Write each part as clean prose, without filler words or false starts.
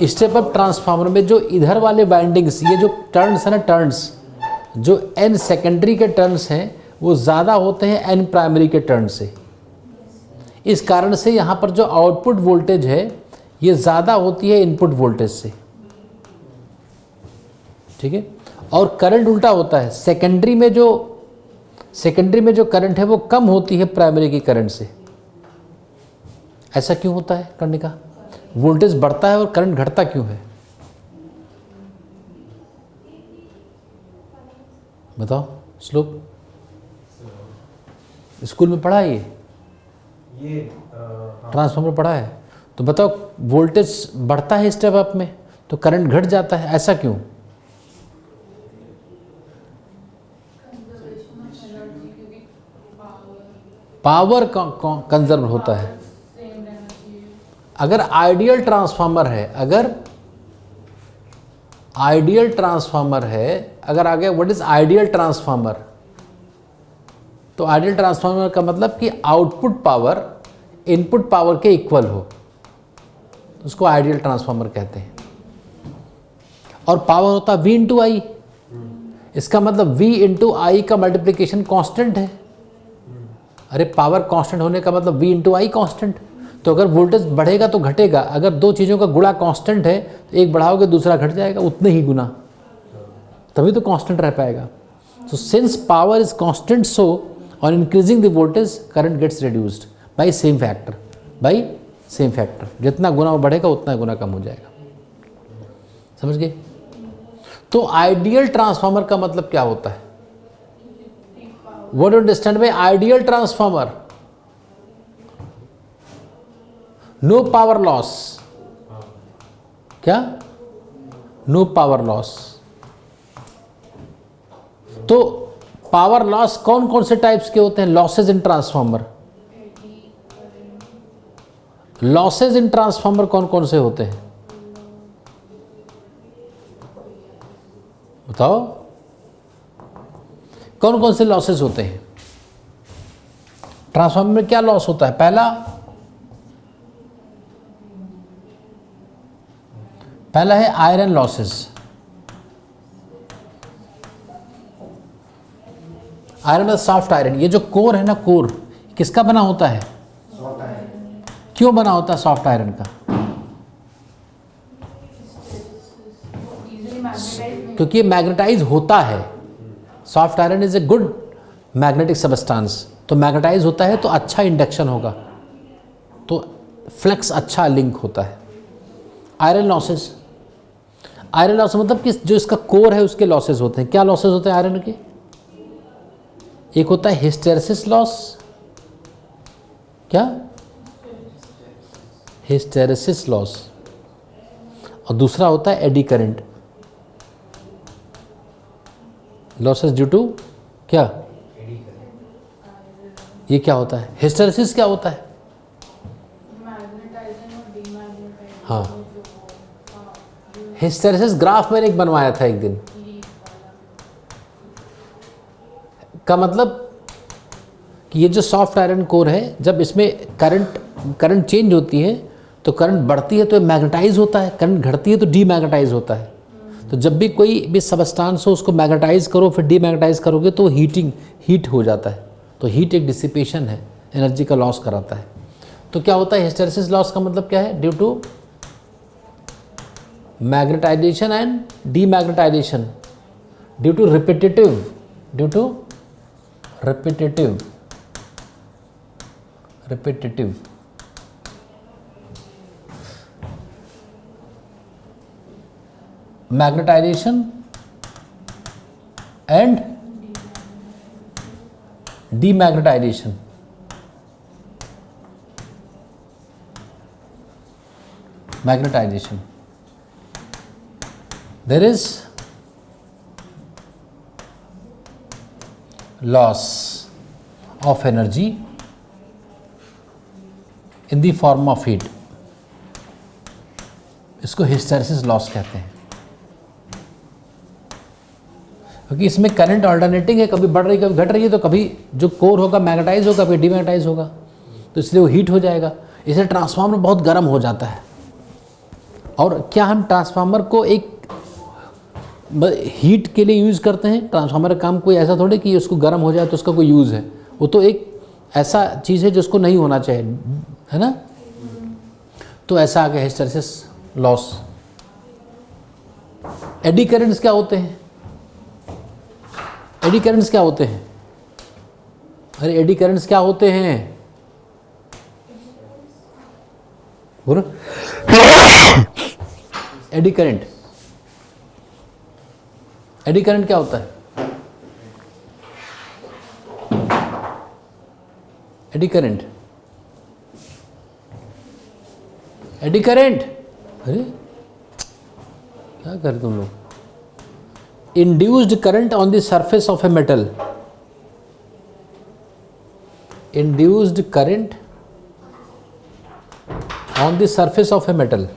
Step up transformer में जो इधर वाले वाइंडिंग्स, ये जो टर्न्स है ना, टर्न्स जो एन सेकेंडरी के टर्न्स हैं वो ज़्यादा होते हैं एन प्राइमरी के टर्न से। इस कारण से यहाँ पर जो आउटपुट वोल्टेज है ये ज़्यादा होती है इनपुट वोल्टेज से, ठीक है। और करंट उल्टा होता है, सेकेंडरी में जो करंट है वो कम होती है प्राइमरी की करंट से। ऐसा क्यों होता है करने का? वोल्टेज बढ़ता है और करंट घटता क्यों है? बताओ श्लोक, स्कूल में पढ़ा है ये ट्रांसफार्मर पढ़ा है, तो बताओ वोल्टेज बढ़ता है स्टेप अप में तो करंट घट जाता है, ऐसा क्यों? पावर कंजर्व होता है। अगर आइडियल ट्रांसफार्मर है, अगर आगे व्हाट इज आइडियल ट्रांसफार्मर, तो आइडियल ट्रांसफार्मर का मतलब कि आउटपुट पावर इनपुट पावर के इक्वल हो, उसको आइडियल ट्रांसफार्मर कहते हैं। और पावर होता है V इंटू आई, इसका मतलब V इंटू आई का मल्टीप्लिकेशन कांस्टेंट है। अरे पावर कांस्टेंट होने का मतलब V इंटू आई कांस्टेंट, तो अगर वोल्टेज बढ़ेगा तो घटेगा। अगर दो चीज़ों का गुणा कांस्टेंट है तो एक बढ़ाओगे दूसरा घट जाएगा उतने ही गुना, तभी तो कांस्टेंट रह पाएगा। So since power is constant, so on increasing the voltage current gets reduced by same factor. जितना गुना वो बढ़ेगा उतना गुना कम हो जाएगा। समझ गए? तो आइडियल ट्रांसफार्मर का मतलब क्या होता है? What do understand by ideal transformer? No power loss. क्या? No power loss. तो पावर लॉस कौन कौन से टाइप्स के होते हैं? Losses in transformer. Losses in transformer कौन कौन से होते हैं बताओ? कौन कौन से लॉसेज होते हैं ट्रांसफार्मर में? क्या लॉस होता है? पहला है आयरन लॉसेस। आयरन है सॉफ्ट आयरन। ये जो कोर है ना, कोर किसका बना होता है? Soft iron. क्यों बना होता है सॉफ्ट आयरन का? क्योंकि ये मैग्नेटाइज होता है। Soft iron is a good magnetic substance, तो मैग्नेटाइज होता है तो अच्छा इंडक्शन होगा, तो फ्लक्स अच्छा लिंक होता है। आयरन लॉसेस, आयरन लॉस मतलब कि जो इसका कोर है उसके लॉसेस होते हैं। क्या लॉसेस होते हैं आयरन के? एक होता है हिस्टेरेसिस लॉस। क्या? Hysteresis loss. और दूसरा होता है eddy current losses due to क्या? ये क्या होता है? हिस्टेरेसिस क्या होता है? हाँ, हिस्टेरेसिस ग्राफ मैंने एक बनवाया था एक दिन, का मतलब कि ये जो सॉफ्ट आयरन कोर है, जब इसमें करंट चेंज होती है तो करंट बढ़ती है तो मैग्नेटाइज होता है, करंट घटती है तो डीमैग्नेटाइज होता है। तो जब भी कोई भी सबस्टांस हो उसको मैग्नेटाइज करो फिर डीमैग्नेटाइज करोगे तो हीट हो जाता है। तो हीट एक डिसिपेशन है, एनर्जी का लॉस कराता है। तो क्या होता है हिस्टेरेसिस लॉस का मतलब क्या है? Due to magnetization and demagnetization, due to repetitive magnetization and demagnetization. Magnetization, there is loss of energy in the form of heat, इसको हिस्टेरेसिस लॉस कहते हैं। क्योंकि इसमें करंट अल्टरनेटिंग है, कभी बढ़ रही कभी घट रही है, तो कभी जो कोर होगा मैग्नेटाइज होगा कभी डीमैग्नेटाइज होगा, तो इसलिए वो हीट हो जाएगा। इसलिए ट्रांसफार्मर बहुत गर्म हो जाता है। और क्या हम ट्रांसफार्मर को एक हीट के लिए यूज़ करते हैं? ट्रांसफार्मर का काम कोई ऐसा थोड़ी कि उसको गर्म हो जाए तो उसका कोई यूज़ है। वो तो एक ऐसा चीज़ है जिसको नहीं होना चाहिए, है ना। तो ऐसा आ गया हिस्टैरिसीस लॉस। एडी करंट्स क्या होते हैं? एडी करंट्स क्या होते हैं? अरे एडी करंट्स क्या होते हैं बोलो। एडी करंट, एडी करंट क्या होता है? एडी करंट, एडी करंट, अरे क्या कर तुम लोग? Induced current on the surface of a metal, induced current on the surface of a metal.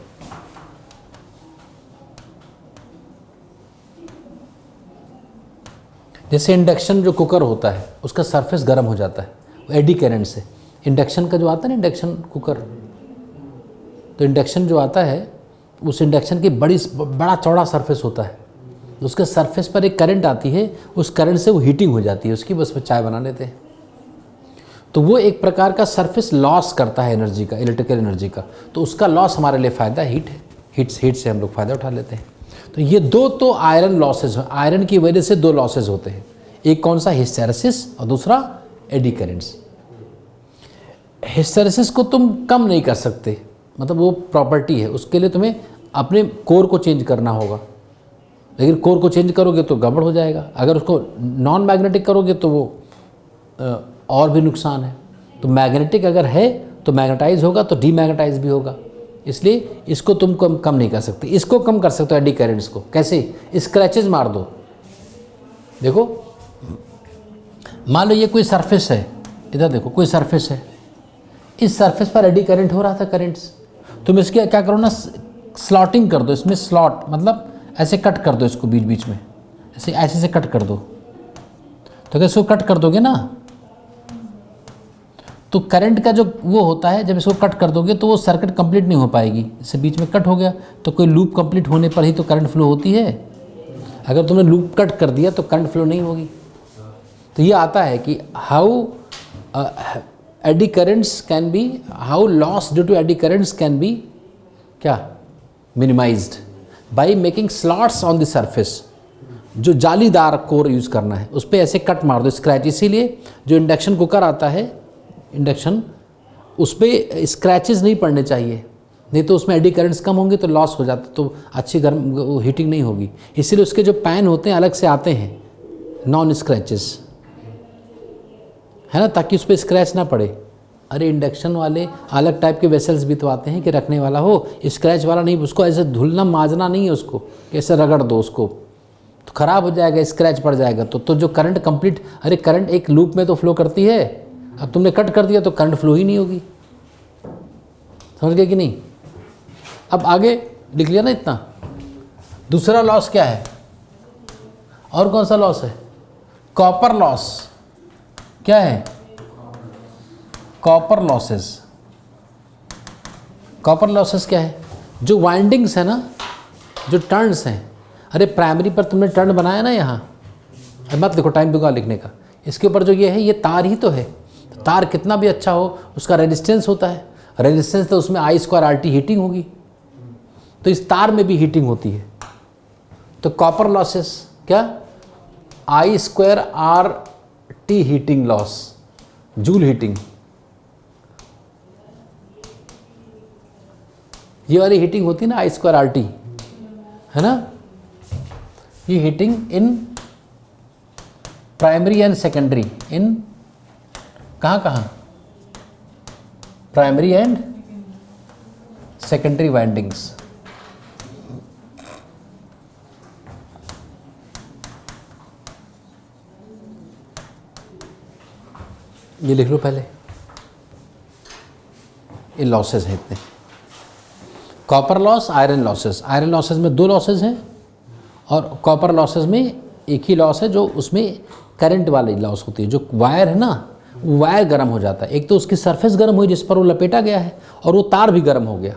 जैसे इंडक्शन जो कुकर होता है उसका सरफेस गर्म हो जाता है एडी करंट से। इंडक्शन का जो आता है ना, इंडक्शन कुकर, तो इंडक्शन जो आता है उस इंडक्शन की बड़ा चौड़ा सरफेस होता है, उसके सरफेस पर एक करंट आती है, उस करंट से वो हीटिंग हो जाती है उसकी, बस में चाय बना लेते हैं। तो वो एक प्रकार का सरफेस लॉस करता है एनर्जी का, इलेक्ट्रिकल एनर्जी का, तो उसका लॉस हमारे लिए फ़ायदा हीट है। हीट से हम लोग फ़ायदा उठा लेते हैं। तो ये दो तो आयरन लॉसेज, आयरन की वजह से दो लॉसेज होते हैं, एक कौन सा? हिस्टैरिसीस, और दूसरा एडी करेंट्स। हिस्टैरिसीस को तुम कम नहीं कर सकते, मतलब वो प्रॉपर्टी है, उसके लिए तुम्हें अपने कोर को चेंज करना होगा, लेकिन कोर को चेंज करोगे तो गड़बड़ हो जाएगा। अगर उसको नॉन मैग्नेटिक करोगे तो वो और भी नुकसान है। तो मैग्नेटिक अगर है तो मैग्नेटाइज होगा तो डीमैग्नेटाइज भी होगा, इसलिए इसको तुम कम नहीं कर सकते। इसको कम कर सकते हो एडी करेंट्स को, कैसे? स्क्रैचेस मार दो। देखो मान लो ये कोई सरफेस है, इधर देखो कोई सरफेस है, इस सरफेस पर एडी करंट हो रहा था, करंट्स। तुम इसके क्या करो ना, स्लॉटिंग कर दो, इसमें स्लॉट मतलब ऐसे कट कर दो इसको बीच बीच में, ऐसे से कट कर दो। तो अगर इसको कट कर दोगे ना तो करंट का जो वो होता है, जब इसको कट कर दोगे तो वो सर्किट कंप्लीट नहीं हो पाएगी। इससे बीच में कट हो गया तो कोई लूप कंप्लीट होने पर ही तो करंट फ्लो होती है। अगर तुमने लूप कट कर दिया तो करंट फ्लो नहीं होगी। तो ये आता है कि how eddy currents can be, how loss due to eddy currents can be क्या minimized by making slots on the surface. जो जालीदार कोर यूज़ करना है उस पर ऐसे कट मार दो, स्क्रैच। इसीलिए जो इंडक्शन कुकर आता है, इंडक्शन, उस पर स्क्रैचेस नहीं पड़ने चाहिए, नहीं तो उसमें एडी करंट्स कम होंगे तो लॉस हो जाता, तो अच्छी गर्म हीटिंग नहीं होगी। इसीलिए उसके जो पैन होते हैं अलग से आते हैं, नॉन स्क्रैचेस, है ना, ताकि उस पर स्क्रैच ना पड़े। अरे इंडक्शन वाले अलग टाइप के वेसल्स भी तो आते हैं कि रखने वाला हो, स्क्रैच वाला नहीं। उसको ऐसे धुलना माजना नहीं है, उसको कैसे रगड़ दो, उसको तो ख़राब हो जाएगा, स्क्रैच पड़ जाएगा। तो जो करंट कंप्लीट, अरे करंट एक लूप में तो फ्लो करती है, अब तुमने कट कर दिया तो करंट फ्लो ही नहीं होगी। समझ गए कि नहीं? अब आगे लिख लिया ना इतना। दूसरा लॉस क्या है? और कौन सा लॉस है? Copper loss. क्या है? Copper losses. कॉपर लॉसेस क्या है? जो वाइंडिंग्स है ना, जो टर्न्स हैं, अरे प्राइमरी पर तुमने टर्न बनाया ना यहाँ, मत लिखो, टाइम दूंगा लिखने का। इसके ऊपर जो ये है, ये तार ही तो है। तार कितना भी अच्छा हो उसका रेजिस्टेंस होता है, रेजिस्टेंस तो उसमें I2RT हीटिंग होगी, तो इस तार में भी हीटिंग होती है। तो कॉपर लॉसेस क्या? I2RT heating loss, joule heating. ये वाली हीटिंग होती है ना I2RT, है ना, ये heating in primary and secondary, इन कहाँ प्राइमरी एंड सेकेंडरी वाइंडिंग्स। ये लिख लो पहले, ये लॉसेस हैं इतने। Copper loss, iron losses. Iron losses में दो लॉसेस हैं और कॉपर लॉसेस में एक ही लॉस है, जो उसमें करंट वाली लॉस होती है। जो वायर है ना, वो वायर गर्म हो जाता है। एक तो उसकी सरफेस गर्म हुई जिस पर वो लपेटा गया है, और वो तार भी गर्म हो गया।